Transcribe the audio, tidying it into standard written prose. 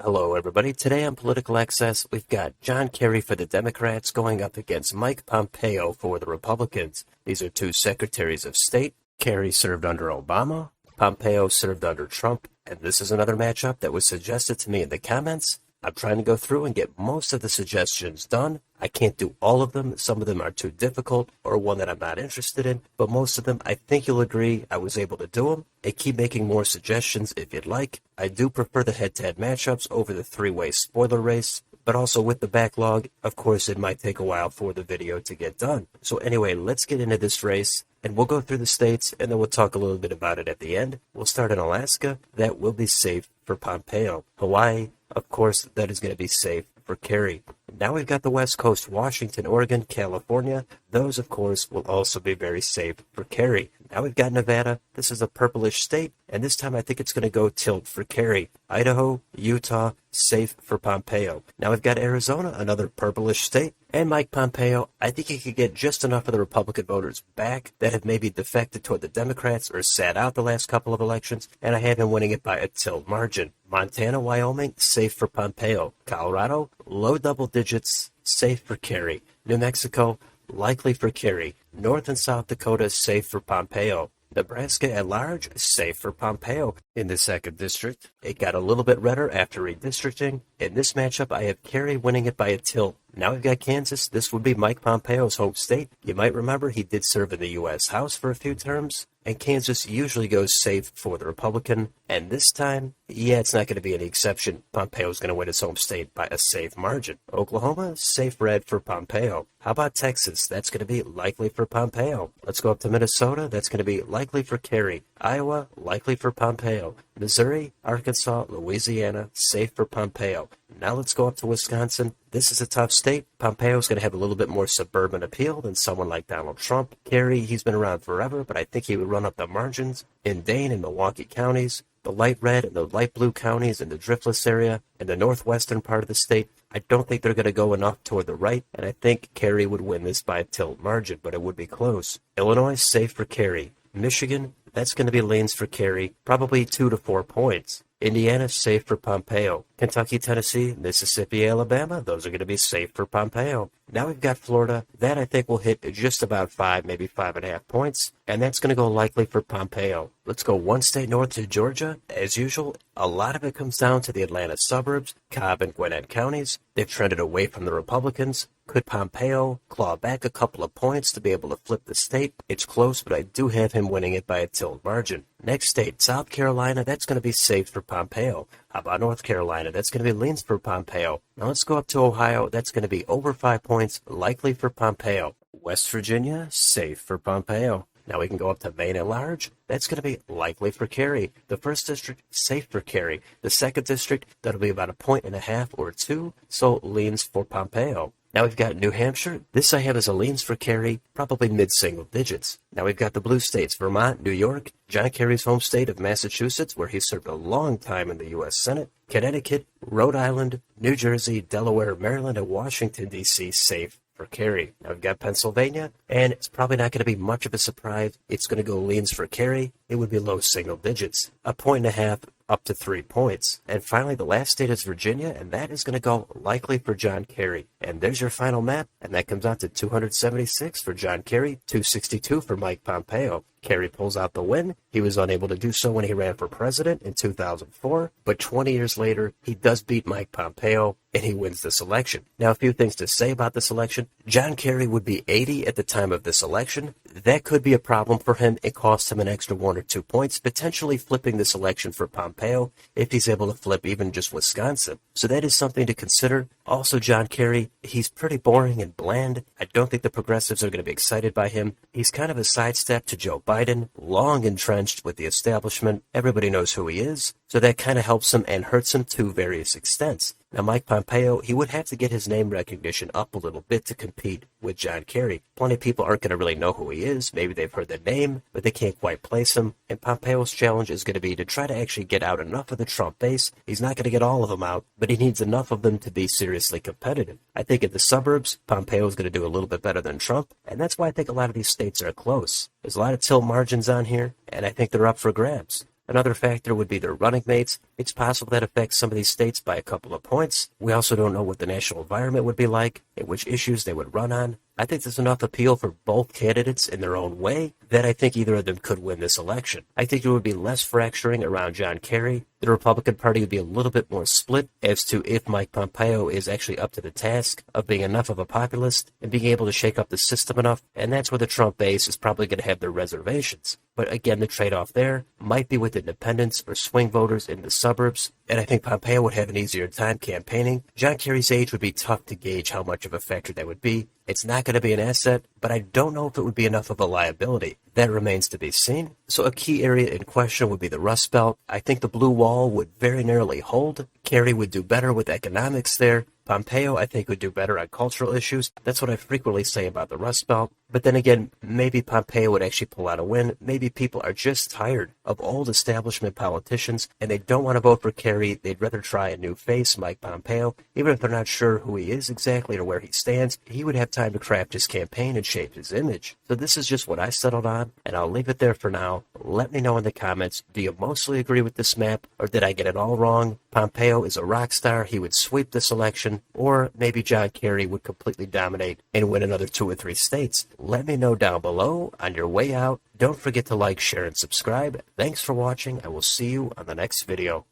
Hello, everybody. Today on Political Access, we've got John Kerry for the Democrats going up against Mike Pompeo for the Republicans. These are two secretaries of state. Kerry served under Obama. Pompeo served under Trump. And this is another matchup that was suggested to me in the comments. I'm trying to go through and get most of the suggestions done. I can't do all of them. Some of them are too difficult or one that I'm not interested in. But most of them, I think you'll agree, I was able to do them. And keep making more suggestions if you'd like. I do prefer the head-to-head matchups over the three-way spoiler race. But also with the backlog, of course, it might take a while for the video to get done. So anyway, let's get into this race. And we'll go through the states, and then we'll talk a little bit about it at the end. We'll start in Alaska. That will be safe for Pompeo. Hawaii, of course, that is going to be safe for Kerry. Now we've got the West Coast, Washington, Oregon, California. Those, of course, will also be very safe for Kerry. Now we've got Nevada. This is a purplish state, and this time I think it's going to go tilt for Kerry. Idaho, Utah, safe for Pompeo. Now we've got Arizona, another purplish state, and Mike Pompeo. I think he could get just enough of the Republican voters back that have maybe defected toward the Democrats or sat out the last couple of elections, and I have him winning it by a tilt margin. Montana, Wyoming, safe for Pompeo. Colorado, low double digits, safe for Kerry. New Mexico, likely for Kerry. North and South Dakota, safe for Pompeo. Nebraska at large, safe for Pompeo. In the 2nd District, it got a little bit redder after redistricting. In this matchup, I have Kerry winning it by a tilt. Now we've got Kansas. This would be Mike Pompeo's home state. You might remember he did serve in the U.S. House for a few terms. And Kansas usually goes safe for the Republican. And this time, yeah, it's not going to be any exception. Pompeo's going to win his home state by a safe margin. Oklahoma, safe red for Pompeo. How about Texas? That's going to be likely for Pompeo. Let's go up to Minnesota. That's going to be likely for Kerry. Iowa, likely for Pompeo. Missouri, Arkansas, Louisiana, safe for Pompeo. Now let's go up to Wisconsin. This is a tough state. Pompeo's going to have a little bit more suburban appeal than someone like Donald Trump. Kerry, he's been around forever, but I think he would run up the margins. In Dane and Milwaukee counties, the light red and the light blue counties in the driftless area, in the northwestern part of the state, I don't think they're going to go enough toward the right, and I think Kerry would win this by a tilt margin, but it would be close. Illinois, safe for Kerry. Michigan, that's going to be lanes for Kerry, probably 2 to 4 points. Indiana, safe for Pompeo. Kentucky, Tennessee, Mississippi, Alabama, those are going to be safe for Pompeo. Now we've got Florida. That I think will hit just about 5, maybe 5.5 points, and that's going to go likely for Pompeo. Let's go one state north to Georgia. As usual, a lot of it comes down to the Atlanta suburbs, Cobb and Gwinnett counties. They've trended away from the Republicans. Could Pompeo claw back a couple of points to be able to flip the state? It's close, but I do have him winning it by a tilt margin. Next state, South Carolina, that's going to be safe for Pompeo. How about North Carolina? That's going to be leans for Pompeo. Now let's go up to Ohio. That's going to be over 5 points, likely for Pompeo. West Virginia, safe for Pompeo. Now we can go up to Maine at large. That's going to be likely for Kerry. The 1st District, safe for Kerry. The 2nd District, that'll be about 1.5 or 2, so leans for Pompeo. Now we've got New Hampshire. This I have as a leans for Kerry, probably mid-single digits. Now we've got the blue states, Vermont, New York, John Kerry's home state of Massachusetts, where he served a long time in the U.S. Senate, Connecticut, Rhode Island, New Jersey, Delaware, Maryland, and Washington, D.C. safe for Kerry. Now we've got Pennsylvania, and it's probably not going to be much of a surprise. It's going to go leans for Kerry. It would be low single digits, 1.5 up to 3 points. And finally, the last state is Virginia, and that is going to go likely for John Kerry. And there's your final map, and that comes out to 276 for John Kerry, 262 for Mike Pompeo. Kerry pulls out the win. He was unable to do so when he ran for president in 2004, but 20 years later, he does beat Mike Pompeo, and he wins this election. Now, a few things to say about this election. John Kerry would be 80 at the time of this election. That could be a problem for him. It costs him an extra 1 or 2 points, potentially flipping this election for Pompeo if he's able to flip even just Wisconsin. So that is something to consider. Also, John Kerry, he's pretty boring and bland. I don't think the progressives are going to be excited by him. He's kind of a sidestep to Joe Biden, long entrenched with the establishment. Everybody knows who he is. So that kind of helps him and hurts him to various extents. Now, Mike Pompeo, he would have to get his name recognition up a little bit to compete with John Kerry. Plenty of people aren't going to really know who he is. Maybe they've heard the name, but they can't quite place him. And Pompeo's challenge is going to be to try to actually get out enough of the Trump base. He's not going to get all of them out, but he needs enough of them to be seriously competitive. I think in the suburbs, Pompeo is going to do a little bit better than Trump, and that's why I think a lot of these states are close. There's a lot of tilt margins on here, and I think they're up for grabs. Another factor would be their running mates. It's possible that affects some of these states by a couple of points. We also don't know what the national environment would be like and which issues they would run on. I think there's enough appeal for both candidates in their own way that I think either of them could win this election. I think there would be less fracturing around John Kerry. The Republican Party would be a little bit more split as to if Mike Pompeo is actually up to the task of being enough of a populist and being able to shake up the system enough, and that's where the Trump base is probably going to have their reservations. But again, the trade-off there might be with independents or swing voters in the suburbs, and I think Pompeo would have an easier time campaigning. John Kerry's age would be tough to gauge how much of a factor that would be. It's not going to be an asset, but I don't know if it would be enough of a liability. That remains to be seen. So a key area in question would be the Rust Belt. I think the blue wall would very narrowly hold. Kerry would do better with economics there. Pompeo, I think, would do better on cultural issues. That's what I frequently say about the Rust Belt. But then again, maybe Pompeo would actually pull out a win. Maybe people are just tired of old establishment politicians and they don't want to vote for Kerry. They'd rather try a new face, Mike Pompeo. Even if they're not sure who he is exactly or where he stands, he would have time to craft his campaign and shape his image. So this is just what I settled on, and I'll leave it there for now. Let me know in the comments, do you mostly agree with this map, or did I get it all wrong? Pompeo is a rock star. He would sweep this election, or maybe John Kerry would completely dominate and win another 2 or 3 states. Let me know down below on your way out. Don't forget to like, share, and subscribe. Thanks for watching. I will see you on the next video.